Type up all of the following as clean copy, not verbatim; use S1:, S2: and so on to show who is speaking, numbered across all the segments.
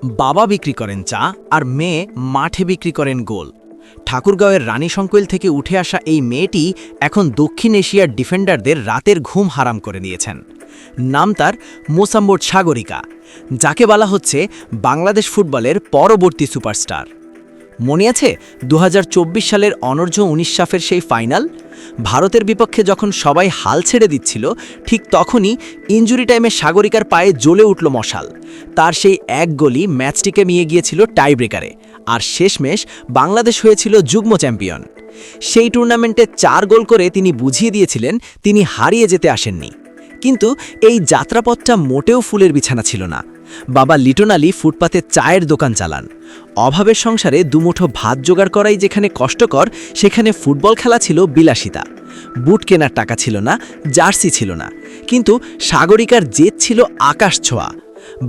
S1: বাবা বিক্রি করেন চা আর মেয়ে মাঠে বিক্রি করেন গোল। ঠাকুরগাঁওয়ের রানী সংকুল থেকে উঠে আসা এই মেয়েটি এখন দক্ষিণ এশিয়ার ডিফেন্ডারদের রাতের ঘুম হারাম করে দিয়েছেন। নাম তার মোসাম্বট সাগরিকা, যাকে বলা হচ্ছে বাংলাদেশ ফুটবলের পরবর্তী সুপারস্টার। মনে আছে ২০২৪ সালের অনূর্ধ্ব ১৯ সাফের সেই ফাইনাল? ভারতের বিপক্ষে যখন সবাই হাল ছেড়ে দিচ্ছিল, ঠিক তখনই ইনজুরি টাইমে সাগরিকার পায়ে জ্বলে উঠল মশাল। তার সেই এক গোলই ম্যাচটিকে নিয়ে গিয়েছিল টাইব্রেকারে, আর শেষমেশ বাংলাদেশ হয়েছিল যুগ্ম চ্যাম্পিয়ন। সেই টুর্নামেন্টে ৪ গোল করে তিনি বুঝিয়ে দিয়েছিলেন তিনি হারিয়ে যেতে আসেননি। কিন্তু এই যাত্রাপথটা মোটেও ফুলের বিছানা ছিল না। বাবা লিটন আলী ফুটপাতে চায়ের দোকান চালান। অভাবের সংসারে দুমুঠো ভাত জোগাড় করাই যেখানে কষ্টকর, সেখানে ফুটবল খেলা ছিল বিলাসিতা। বুট কেনার টাকা ছিল না, জার্সি ছিল না, কিন্তু সাগরিকার জেদ ছিল আকাশ ছোঁয়া।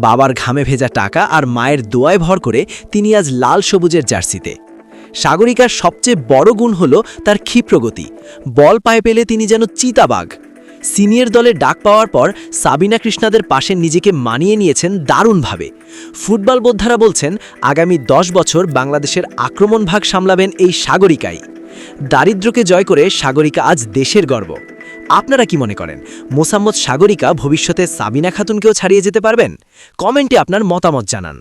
S1: বাবার ঘামে ভেজা টাকা আর মায়ের দোয়ায় ভর করে তিনি আজ লাল সবুজের জার্সিতে। সাগরিকার সবচেয়ে বড় গুণ হল তার ক্ষিপ্রগতি। বল পায়ে পেলে তিনি যেন চিতাবাঘ। সিনিয়র দলে ডাক পাওয়ার পর সাবিনা কৃষ্ণাদের পাশে নিজেকে মানিয়ে নিয়েছেন দারুণভাবে। ফুটবল বোদ্ধারা বলছেন আগামী ১০ বছর বাংলাদেশের আক্রমণ ভাগ সামলাবেন এই সাগরিকাই। দারিদ্র্যকে জয় করে সাগরিকা আজ দেশের গর্ব। আপনারা কি মনে করেন, মোসাম্মদ সাগরিকা ভবিষ্যতে সাবিনা খাতুনকেও ছাড়িয়ে যেতে পারবেন? কমেন্টে আপনার মতামত জানান।